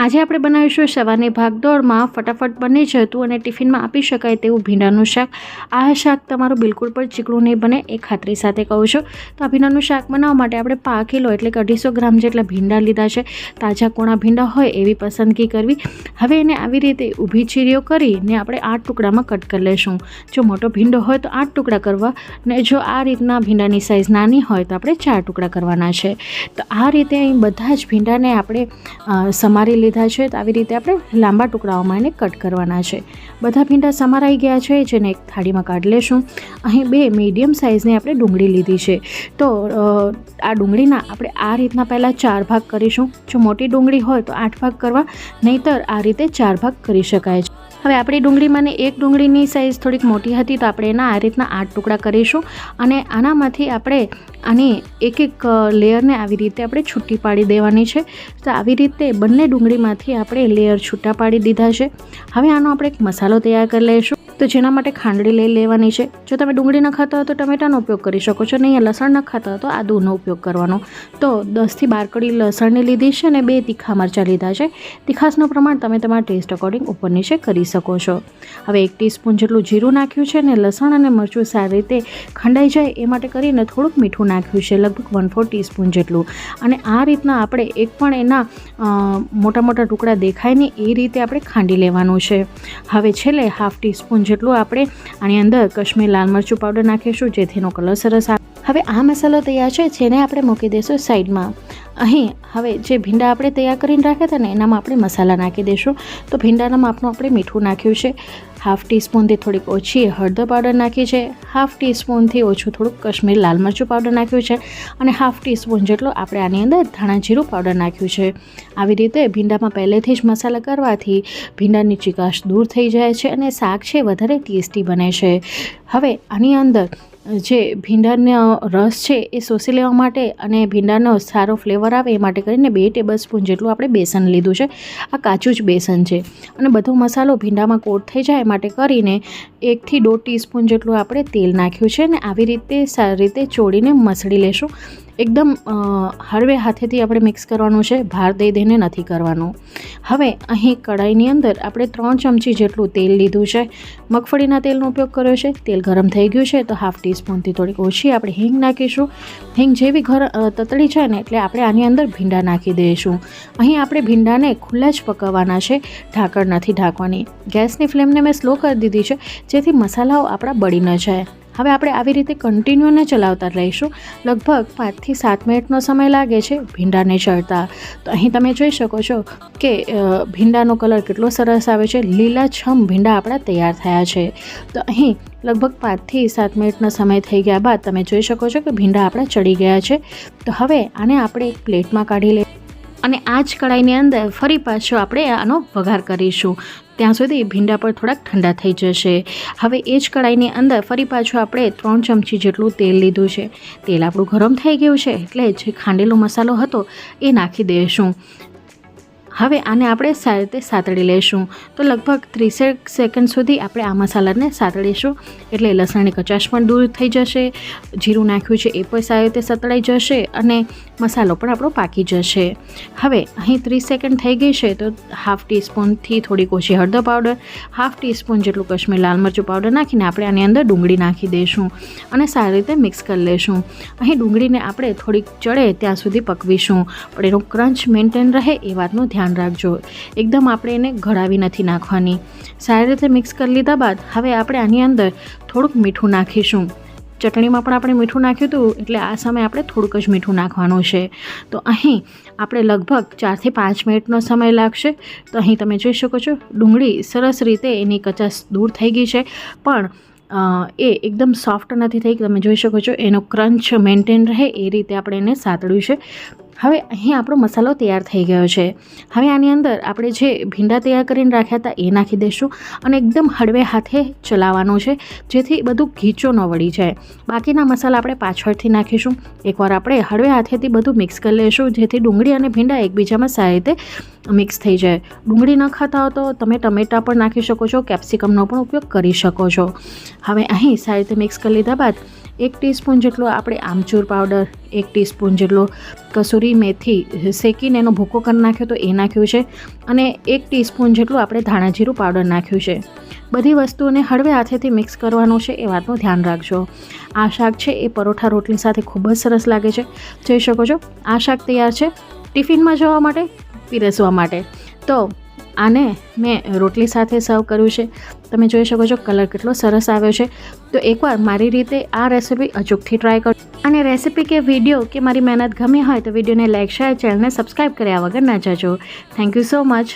આજે આપણે બનાવીશું સવારની ભાગદોડમાં ફટાફટ બની જતું અને ટિફિનમાં આપી શકાય તેવું ભીંડાનું શાક। આ શાક તમારું બિલકુલ પણ ચીકણું નહીં બને એ ખાતરી સાથે કહું છું। તો આ ભીંડાનું શાક બનાવવા માટે આપણે 5 કિલો એટલે કે 250 ગ્રામ જેટલા ભીંડા લીધા છે। તાજા કોણા ભીંડા હોય એવી પસંદગી કરવી। હવે એને આવી રીતે ઊભી ચીરીઓ કરીને આપણે 8 ટુકડામાં કટ કરી લઈશું। જો મોટો ભીંડો હોય તો 8 ટુકડા કરવા અને જો આ રીતના ભીંડાની સાઇઝ નાની હોય તો આપણે 4 ટુકડા કરવાના છે। તો આ રીતે અહીં બધા જ ભીંડાને આપણે સમારી લીધા છે। તો આવી રીતે આપણે લાંબા ટુકડાઓમાં એને કટ કરવાના છે। બધા ભીંડા સમારાઈ ગયા છે, જેને એક થાળીમાં કાઢી લેશું। અહીં 2 મીડિયમ સાઇઝની આપણે ડુંગળી લીધી છે। તો આ ડુંગળીના આપણે આ રીતના પહેલાં 4 ભાગ કરીશું। જો મોટી ડુંગળી હોય તો 8 ભાગ કરવા, નહીંતર આ રીતે 4 ભાગ કરી શકાય છે। હવે આપણી ડુંગળીમાં એક ડુંગળીની સાઇઝ થોડીક મોટી હતી તો આપણે એના આ રીતના 8 ટુકડા કરીશું અને આનામાંથી આપણે આની એક લેયરને આવી રીતે આપણે છૂટી પાડી દેવાની છે। તો આવી રીતે બંને ડુંગળીમાંથી આપણે લેયર છૂટા પાડી દીધા છે। હવે આનો આપણે એક મસાલો તૈયાર કરી લઈશું। તો જેના માટે ખાંડણી લઈ લેવાની છે। જો તમે ડુંગળી ન ખાતા હો તો ટમેટાનો ઉપયોગ કરી શકો છો, નહીં લસણ ન ખાતા હો તો આદુનો ઉપયોગ કરવાનો। તો 10 થી 12 કળી લસણની લીધી છે અને 2 તીખા મરચાં લીધા છે। તીખાસનું પ્રમાણ તમે તમારા ટેસ્ટ અકોર્ડિંગ ઉપર નીચે કરી શકો છો। હવે 1 ટીસ્પૂન જેટલું જીરું નાખ્યું છે અને લસણ અને મરચું સારી રીતે ખંડાઈ જાય એ માટે કરીને થોડુંક મીઠું નાખ્યું છે, લગભગ 1/4 ટીસ્પૂન જેટલું। અને આ રીતના આપણે એક પણ એના મોટા મોટા ટુકડા દેખાય નહીં એ રીતે આપણે ખાંડી લેવાનું છે। હવે છેલ્લે 1/2 ટીસ્પૂન જેટલું આપણે આની અંદર કશ્મીર લાલ મરચું પાવડર નાખીશું, જેથી એનો કલર સરસ આવે। હવે આ મસાલો તૈયાર છે, જેને આપણે મૂકી દઈશું સાઈડમાં। અહીં હવે જે ભીંડા આપણે તૈયાર કરીને રાખ્યા હતા ને એનામાં આપણે મસાલા નાખી દઈશું। તો ભીંડાના માપનું આપણે મીઠું નાખ્યું છે, 1/2 ટીસ્પૂનથી થોડીક ઓછી હળદર પાવડર નાખી છે, 1/2 ટીસ્પૂનથી ઓછું થોડુંક કશ્મીર લાલ મરચું પાવડર નાખ્યું છે અને 1/2 ટીસ્પૂન જેટલો આપણે આની અંદર ધાણા જીરું પાવડર નાખ્યું છે। આવી રીતે ભીંડામાં પહેલેથી જ મસાલા કરવાથી ભીંડાની ચીકાશ દૂર થઈ જાય છે અને શાક છે વધારે ટેસ્ટી બને છે। હવે આની અંદર જે ભીંડાનો રસ છે એ શોષી લેવા માટે અને ભીંડાનો સારો ફ્લેવર આવે એ માટે કરીને 2 ટેબલસ્પૂન જેટલું આપણે બેસન લીધું છે। આ કાચું જ બેસન છે અને બધો મસાલો ભીંડામાં કોટ થઈ જાય માટે કરીને 1 થી 1.5 ટીસ્પૂન જેટલું આપણે તેલ નાખ્યું છે અને આવી રીતે સારી રીતે ચોળીને મસળી લેશું। એકદમ હળવે હાથેથી આપણે મિક્સ કરવાનું છે, ભાર દઈ દઈને નથી કરવાનું। હવે અહીં કઢાઈની અંદર આપણે 3 ચમચી જેટલું તેલ લીધું છે, મગફળીના તેલનો ઉપયોગ કર્યો છે। તેલ ગરમ થઈ ગયું છે તો 1/2 ટીસ્પૂનથી થોડીક ઓછી આપણે હિંગ નાખીશું। હિંગ જેવી તતળી જાય ને એટલે આપણે આની અંદર ભીંડા નાખી દઈશું। અહીં આપણે ભીંડાને ખુલ્લા જ પકાવવાના છે, ઢાંકણ નથી ઢાંકવાની। ગેસની ફ્લેમને મેં સ્લો કરી દીધી છે, જેથી મસાલાઓ આપણા બળી ન જાય। હવે આપણે આવી રીતે કન્ટિન્યુને ચલાવતા રહીશું। લગભગ 5 થી 7 મિનિટનો સમય લાગે છે ભીંડાને ચડતા। તો અહીં તમે જોઈ શકો છો કે ભીંડાનો કલર કેટલો સરસ આવે છે, લીલાછમ ભીંડા આપણા તૈયાર થયા છે। તો અહીં લગભગ 5 થી 7 મિનિટનો સમય થઈ ગયા બાદ તમે જોઈ શકો છો કે ભીંડા આપણા ચડી ગયા છે। તો હવે આને આપણે એક પ્લેટમાં કાઢી લઈએ અને આ જ કઢાઈની અંદર ફરી પાછો આપણે આનો વઘાર કરીશું। ત્યાં સુધી ભીંડા પર થોડાક ઠંડા થઈ જશે। હવે એ જ કઢાઈની અંદર ફરી પાછું આપણે 3 ચમચી જેટલું તેલ લીધું છે। તેલ આપણું ગરમ થઈ ગયું છે એટલે જે ખાંડેલો મસાલો હતો એ નાખી દઈશું। હવે આને આપણે સારી રીતે સાતળી લઈશું। તો લગભગ 30 સેકન્ડ સુધી આપણે આ મસાલાને સાતળીશું, એટલે લસણની કચાશ પણ દૂર થઈ જશે, જીરું નાખ્યું છે એ પણ સારી રીતે સતળાઈ જશે અને મસાલો પણ આપણો પાકી જશે। હવે અહીં 30 સેકન્ડ થઈ ગઈ છે તો 1/2 ટીસ્પૂનથી થોડીક ઓછી હળદર પાવડર, 1/2 ટીસ્પૂન જેટલું કશ્મીર લાલ મરચું પાવડર નાખીને આપણે આની અંદર ડુંગળી નાખી દઈશું અને સારી રીતે મિક્સ કરી લઈશું। અહીં ડુંગળીને આપણે થોડીક ચડે ત્યાં સુધી પકવીશું, પણ એનો ક્રંચ મેન્ટેન રહે એ વાતનું ધ્યાન રાખજો। એકદમ આપણે એને ઘડાવી નથી નાખવાની। સારી રીતે મિક્સ કરી લીધા બાદ હવે આપણે આની અંદર થોડુંક મીઠું નાખીશું। ચટણીમાં પણ આપણે મીઠું નાખ્યું હતું એટલે આ સમયે આપણે થોડુંક જ મીઠું નાખવાનું છે। તો અહીં આપણે લગભગ 4 થી 5 મિનિટનો સમય લાગશે। તો અહીં તમે જોઈ શકો છો ડુંગળી સરસ રીતે એની કચાશ દૂર થઈ ગઈ છે, પણ એ એકદમ સોફ્ટ નથી થઈ। તમે જોઈ શકો છો એનો ક્રંચ મેન્ટેન રહે એ રીતે આપણે એને સાતળ્યું છે। હવે અહીં આપણો મસાલો તૈયાર થઈ ગયો છે। હવે આની અંદર આપણે જે ભીંડા તૈયાર કરીને રાખ્યા હતા એ નાખી દઈશું અને એકદમ હળવે હાથે ચલાવવાનું છે, જેથી બધું ઘીચો ન વળી જાય। બાકીના મસાલા આપણે પાછળથી નાખીશું। એકવાર આપણે હળવે હાથેથી બધું મિક્સ કરી લઈશું, જેથી ડુંગળી અને ભીંડા એકબીજામાં સારી રીતે મિક્સ થઈ જાય। ડુંગળી ન ખાતા હો તો તમે ટમેટાં પણ નાખી શકો છો, કેપ્સિકમનો પણ ઉપયોગ કરી શકો છો। હવે અહીં સારી રીતે મિક્સ કરી લીધા બાદ 1 ટીસ્પૂન જેટલો આપણે આમચૂર પાવડર, 1 ટીસ્પૂન જેટલો કસૂરી મેથી શેકીને એનો ભૂકો કરી નાખ્યો તો એ નાખ્યું છે અને 1 ટીસ્પૂન જેટલું આપણે ધાણા જીરું પાવડર નાખ્યું છે. બધી વસ્તુઓને હળવે હાથેથી મિક્સ કરવાનું છે, એ વાતનું ધ્યાન રાખજો. આ શાક છે એ પરોઠા રોટલી સાથે ખૂબ જ સરસ લાગે છે. જોઈ શકો છો આ શાક તૈયાર છે ટિફિનમાં જવા માટે, પીરસવા માટે. તો આને મેં રોટલી સાથે સર્વ કર્યું છે. તમે જોઈ શકો છો કલર કેટલો સરસ આવ્યો છે. તો એકવાર મારી રીતે આ રેસીપી અચૂકથી ટ્રાય કરો. અને રેસીપી કે વિડીયો કે મારી મહેનત ગમી હોય તો વિડીયોને લાઇક, શેર, ચેનલને સબસ્ક્રાઈબ કર્યા વગર ના જજો. Thank you so much.